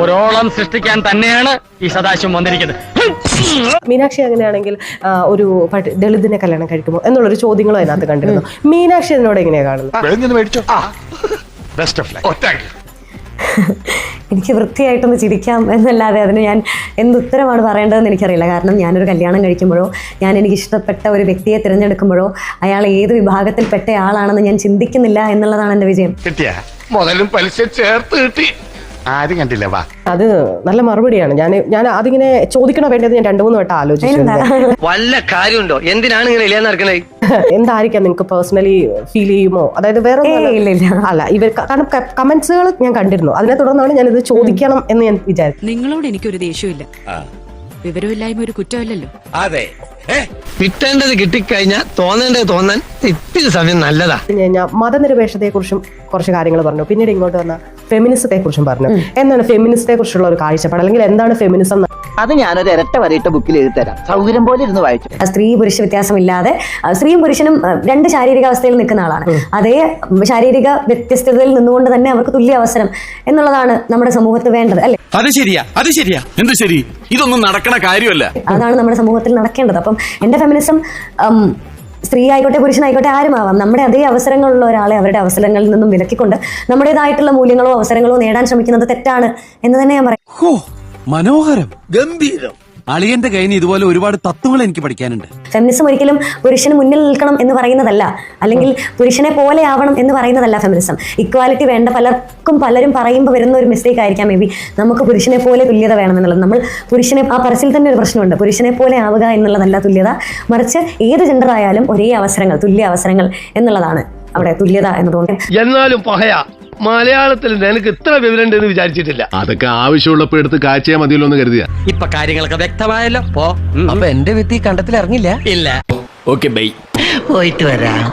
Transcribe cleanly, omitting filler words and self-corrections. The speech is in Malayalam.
ഒരോളം സൃഷ്ടിക്കാൻ തന്നെയാണ് ഈ സദാശിവം വന്നിരിക്കുന്നത്. മീനാക്ഷി അങ്ങനെയാണെങ്കിൽ ഒരു ദളിതിനെ കല്യാണം കഴിക്കുമോ എന്നുള്ളൊരു ചോദ്യങ്ങളും അതിനകത്ത് കണ്ടിരുന്നു. മീനാക്ഷി അതിനോട് എങ്ങനെയാ കാണുന്നത്? എനിക്ക് വൃത്തിയായിട്ടൊന്ന് ചിരിക്കാം എന്നല്ലാതെ അതിന് ഞാൻ എന്തുത്തരമാണ് പറയേണ്ടതെന്ന് എനിക്കറിയില്ല. കാരണം ഞാനൊരു കല്യാണം കഴിക്കുമ്പോഴോ ഞാൻ എനിക്ക് ഇഷ്ടപ്പെട്ട ഒരു വ്യക്തിയെ തിരഞ്ഞെടുക്കുമ്പോഴോ അയാൾ ഏത് വിഭാഗത്തിൽപ്പെട്ട ആളാണെന്ന് ഞാൻ ചിന്തിക്കുന്നില്ല എന്നുള്ളതാണ് എൻ്റെ വിജയം. മുതലും പലിശ ചേർത്ത് കിട്ടി. ആരും കണ്ടില്ല. വാ, അത് നല്ല മറുപടിയാണ്. ഞാൻ അതിങ്ങനെ ചോദിക്കണോ വേണ്ടത് ഞാൻ 2-3 വട്ടം ആലോചിച്ചു. വല്ല കാര്യമുണ്ടോ? എന്തിനാണ് ഇങ്ങനെ ഇല്ലാന്ന് നടക്കണേ? എന്തായിരിക്കാം നിങ്ങൾക്ക് പേഴ്സണലി ഫീൽ ചെയ്യുമോ? അതായത് വേറെ അല്ല, ഇവർ കാരണം കമന്റ്സുകൾ ഞാൻ കണ്ടിരുന്നു. അതിനെ തുടർന്നാണ് ഞാൻ ഇത് ചോദിക്കണം എന്ന് ഞാൻ വിചാരിച്ചു. നിങ്ങളോട് എനിക്കൊരു ദേഷ്യമില്ല. വിവരമില്ലായ്മ ഒരു കുറ്റമല്ലല്ലോ. അതെ, കിട്ടേണ്ടത് കിട്ടിക്കഴിഞ്ഞാൽ തോന്നേണ്ടത് തോന്നാൻ ഇത്തിരി സമയം നല്ലതാ. ഞാൻ മതനിരപേക്ഷതയെ കുറിച്ചും കുറച്ച് കാര്യങ്ങൾ പറഞ്ഞു. പിന്നീട് ഇങ്ങോട്ട് വന്ന ഫെമിനിസത്തെ കുറിച്ചും പറഞ്ഞു. എന്താണ് ഫെമിനിസത്തെ കുറിച്ചുള്ള ഒരു കാഴ്ചപ്പാട്, അല്ലെങ്കിൽ എന്താണ് ഫെമിനിസം? അത് ഞാനൊരു ഇരട്ട വരയിട്ട ബുക്കിൽ എഴുതി തരാം. സൗകര്യം പോലെ ഇരുന്ന് വായിച്ചു. സ്ത്രീ പുരുഷ വ്യത്യാസമില്ലാതെ സ്ത്രീയും പുരുഷനും രണ്ട് ശാരീരിക അവസ്ഥയിൽ നിൽക്കുന്ന ആളാണ്. അതേ ശാരീരിക വ്യത്യസ്തതയിൽ നിന്നുകൊണ്ട് തന്നെ അവർക്ക് തുല്യ അവസരം എന്നുള്ളതാണ് നമ്മുടെ സമൂഹത്തിൽ വേണ്ടത്, അല്ലെ? അത് ശരിയാ. എന്ത് ശരി? ഇതൊന്നും നടക്കണ കാര്യമല്ല. അതാണ് നമ്മുടെ സമൂഹത്തിൽ നടക്കേണ്ടത്. അപ്പം എന്റെ ഫെമിനിസം സ്ത്രീ ആയിക്കോട്ടെ പുരുഷനായിക്കോട്ടെ ആരുമാവാം, നമ്മുടെ അതേ അവസരങ്ങളുള്ള ഒരാളെ അവരുടെ അവസരങ്ങളിൽ നിന്നും വിലക്കിക്കൊണ്ട് നമ്മുടേതായിട്ടുള്ള മൂല്യങ്ങളോ അവസരങ്ങളോ നേടാൻ ശ്രമിക്കുന്നത് തെറ്റാണ് എന്ന് തന്നെ ഞാൻ പറയും. മനോഹരം, ഗംഭീരം. അളിയന്റെ കയ്യിൽ നിന്ന് ഇതുപോലെ ഒരുപാട് തത്വങ്ങൾ എനിക്ക് പഠിക്കാനുണ്ട്. ഫെമിനിസം ഒരിക്കലും പുരുഷന് മുന്നിൽ നിൽക്കണം എന്ന് പറയുന്നതല്ല, അല്ലെങ്കിൽ പുരുഷനെ പോലെ ആവണം എന്ന് പറയുന്നതല്ല ഫെമിനിസം. ഇക്വാലിറ്റി വേണ്ട പലരും പറയുമ്പോൾ വരുന്ന ഒരു മിസ്റ്റേക്ക് ആയിരിക്കാം മേ ബി നമുക്ക് പുരുഷനെ പോലെ തുല്യത വേണം എന്നുള്ളത്. നമ്മൾ പുരുഷനെ ആ പറച്ചിൽ തന്നെ ഒരു പ്രശ്നമുണ്ട്. പുരുഷനെ പോലെ ആവുക എന്നുള്ളതല്ല തുല്യത, മറിച്ച് ഏത് ജെൻഡർ ആയാലും ഒരേ അവസരങ്ങൾ, തുല്യ അവസരങ്ങൾ എന്നുള്ളതാണ് അവിടെ തുല്യത എന്നതുകൊണ്ട്. എന്നാലും പഹയാ മലയാളത്തിൽ നിനക്ക് ഇത്ര വിവരം എന്ന് വിചാരിച്ചിട്ടില്ല. അതൊക്കെ ആവശ്യമുള്ളപ്പോ എടുത്ത് കാഴ്ചയാ മതിയല്ലോ എന്ന് കരുതിയാ. ഇപ്പൊ കാര്യങ്ങളൊക്കെ വ്യക്തമായല്ലോ. അപ്പൊ എന്റെ വിത്തി കണ്ടത്തിൽ ഇറങ്ങില്ല. ഇല്ല. Okay, bye. പോയിട്ട് വരാം.